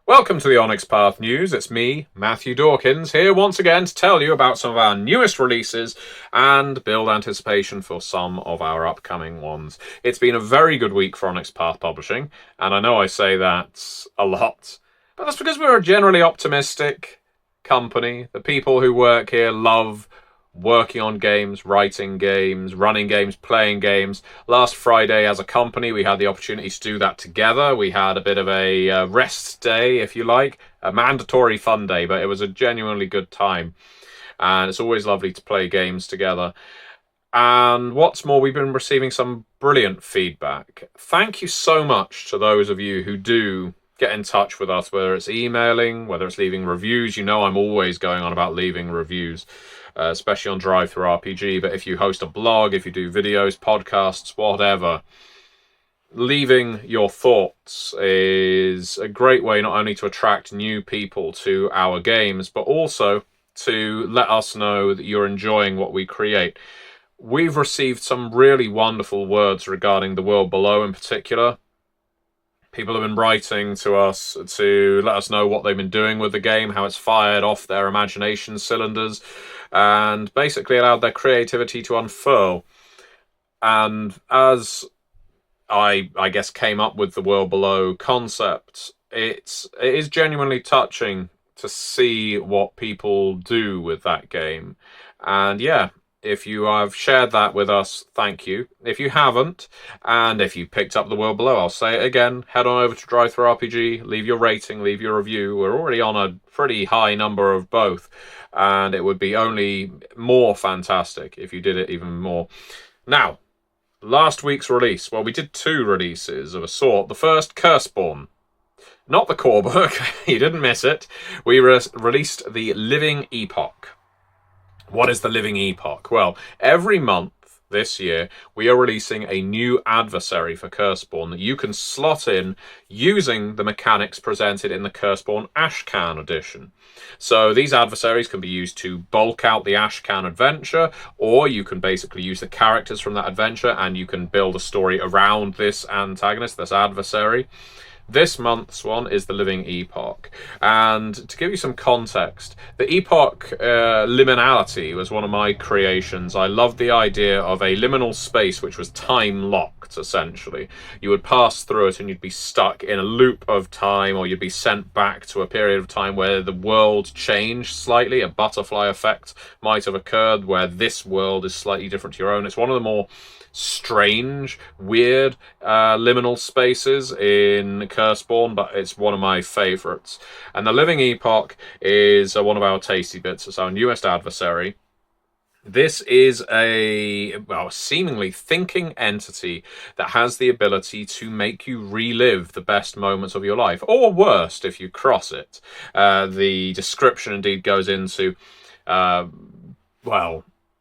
Welcome to the Onyx Path News. It's me, Matthew Dawkins, here once again to tell you about some of our newest releases and build anticipation for some of our upcoming ones. It's been a very good week for Onyx Path Publishing, and I know I say that a lot, but that's because we're a generally optimistic company. The people who work here love working on games, writing games, running games, playing games. Last Friday, as a company, we had the opportunity to do that together. We had a bit of a rest day, if you like, a mandatory fun day, but it was a genuinely good time. And it's always lovely to play games together. And what's more, we've been receiving some brilliant feedback. Thank you so much to those of you who do get in touch with us, whether it's emailing, whether it's leaving reviews. You know I'm always going on about leaving reviews, especially on Drive Through RPG. But if you host a blog, if you do videos, podcasts, whatever, leaving your thoughts is a great way not only to attract new people to our games, but also to let us know that you're enjoying what we create. We've received some really wonderful words regarding The World Below in particular. People have been writing to us to let us know what they've been doing with the game, how it's fired off their imagination cylinders, and basically allowed their creativity to unfurl. And as I guess came up with the World Below concept, it is genuinely touching to see what people do with that game. And yeah, if you have shared that with us, thank you. If you haven't, and if you picked up The World Below, I'll say it again, head on over to Drive Through RPG, leave your rating, leave your review. We're already on a pretty high number of both, and it would be only more fantastic if you did it even more. Now, last week's release, well, we did two releases of a sort. The first, Curseborn. Not the core book, you didn't miss it. We released the Living Epoch. What is the Living Epoch? Well, every month this year, we are releasing a new adversary for Curseborn that you can slot in using the mechanics presented in the Curseborn Ashcan edition. So these adversaries can be used to bulk out the Ashcan adventure, or you can basically use the characters from that adventure and you can build a story around this antagonist, this adversary. This month's one is the Living Epoch. And to give you some context, the Epoch liminality was one of my creations. I loved the idea of a liminal space which was time-locked, essentially. You would pass through it and you'd be stuck in a loop of time, or you'd be sent back to a period of time where the world changed slightly. A butterfly effect might have occurred where this world is slightly different to your own. It's one of the more strange, weird liminal spaces in Curseborn, but it's one of my favourites. And the Living Epoch is one of our tasty bits. It's our newest adversary. This is a seemingly thinking entity that has the ability to make you relive the best moments of your life, or worst if you cross it. The description indeed goes into,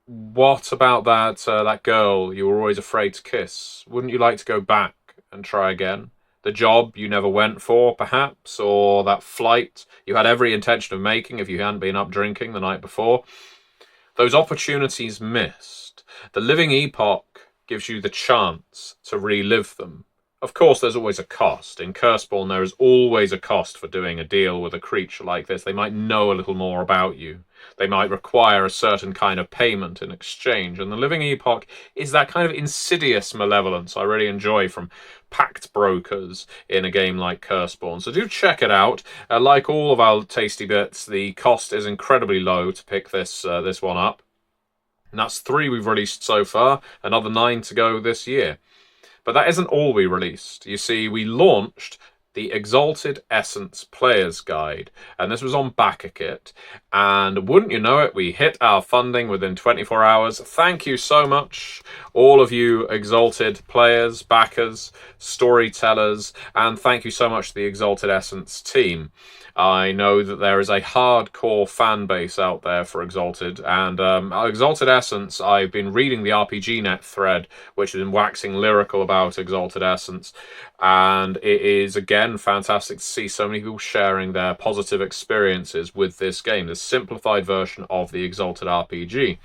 what about that girl you were always afraid to kiss? Wouldn't you like to go back and try again? The job you never went for, perhaps, or that flight you had every intention of making if you hadn't been up drinking the night before. Those opportunities missed. The Living Epoch gives you the chance to relive them. Of course, there's always a cost. In Curseborn, there is always a cost for doing a deal with a creature like this. They might know a little more about you. They might require a certain kind of payment in exchange. And the Living Epoch is that kind of insidious malevolence I really enjoy from pact brokers in a game like Curseborn. So do check it out. Like all of our tasty bits, the cost is incredibly low to pick this one up. And that's 3 we've released so far, another 9 to go this year. But that isn't all we released. You see, we launched the Exalted Essence Player's Guide, and this was on BackerKit, and wouldn't you know it, we hit our funding within 24 hours. Thank you so much, all of you Exalted players, backers, storytellers, and thank you so much to the Exalted Essence team. I know that there is a hardcore fan base out there for Exalted, and Exalted Essence, I've been reading the RPGNet thread, which has been waxing lyrical about Exalted Essence, and it is, again, fantastic to see so many people sharing their positive experiences with this game, this simplified version of the Exalted RPG.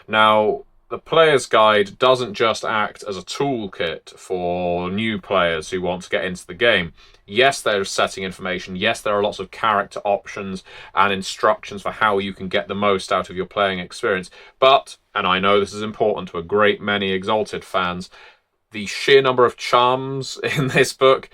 Now, the player's guide doesn't just act as a toolkit for new players who want to get into the game. Yes, there's setting information. Yes, there are lots of character options and instructions for how you can get the most out of your playing experience. But, and I know this is important to a great many Exalted fans, the sheer number of charms in this book,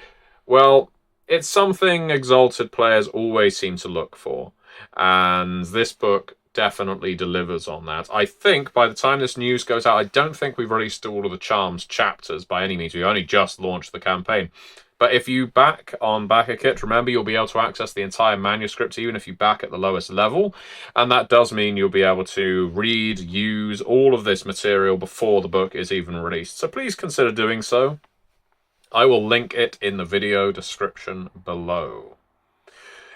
well, it's something Exalted players always seem to look for. And this book definitely delivers on that. I think by the time this news goes out, I don't think we've released all of the charms chapters by any means. We only just launched the campaign. But if you back on BackerKit, remember you'll be able to access the entire manuscript even if you back at the lowest level. And that does mean you'll be able to read, use all of this material before the book is even released. So please consider doing so. I will link it in the video description below.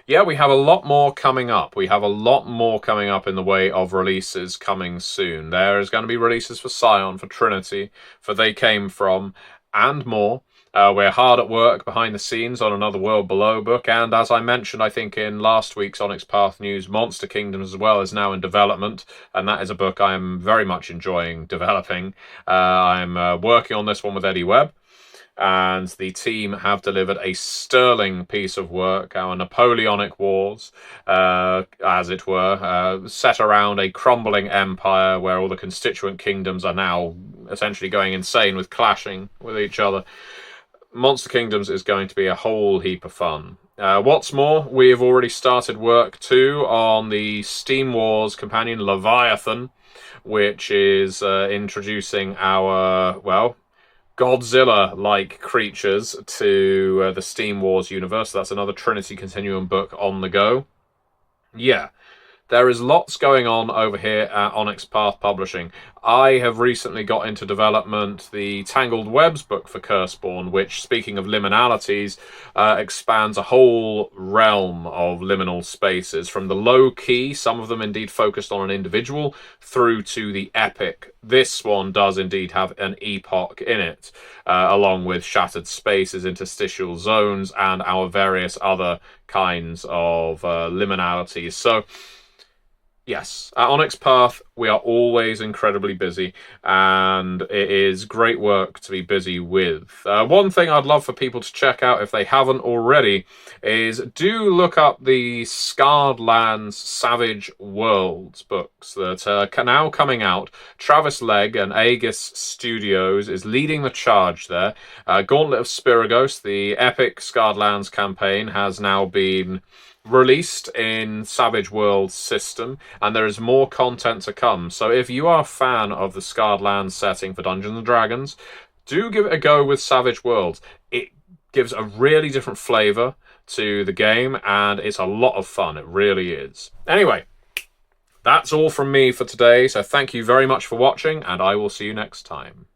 Yeah, we have a lot more coming up. We have a lot more coming up in the way of releases coming soon. There is going to be releases for Scion, for Trinity, for They Came From, and more. We're hard at work behind the scenes on another World Below book, and as I mentioned, I think in last week's Onyx Path news, Monster Kingdoms as well is now in development, and that is a book I am very much enjoying developing. I'm working on this one with Eddie Webb, and the team have delivered a sterling piece of work, our Napoleonic Wars, as it were, set around a crumbling empire where all the constituent kingdoms are now essentially going insane with clashing with each other. Monster Kingdoms is going to be a whole heap of fun. What's more, we have already started work too on the Steam Wars companion Leviathan, which is introducing our, well, Godzilla-like creatures to the Steam Wars universe. That's another Trinity Continuum book on the go. Yeah, there is lots going on over here at Onyx Path Publishing. I have recently got into development the Tangled Webs book for Curseborn, which, speaking of liminalities, expands a whole realm of liminal spaces, from the low-key, some of them indeed focused on an individual, through to the epic. This one does indeed have an epoch in it, along with shattered spaces, interstitial zones, and our various other kinds of liminalities. So, yes, at Onyx Path, we are always incredibly busy, and it is great work to be busy with. One thing I'd love for people to check out, if they haven't already, is do look up the Scarred Lands Savage Worlds books that are now coming out. Travis Legg and Aegis Studios is leading the charge there. Gauntlet of Spiroghost, the epic Scarred Lands campaign, has now been released in Savage Worlds system, and there is more content to come. So if you are a fan of the Scarred Lands setting for Dungeons & Dragons, do give it a go with Savage Worlds. It gives a really different flavour to the game, and it's a lot of fun. It really is. Anyway, that's all from me for today, so thank you very much for watching, and I will see you next time.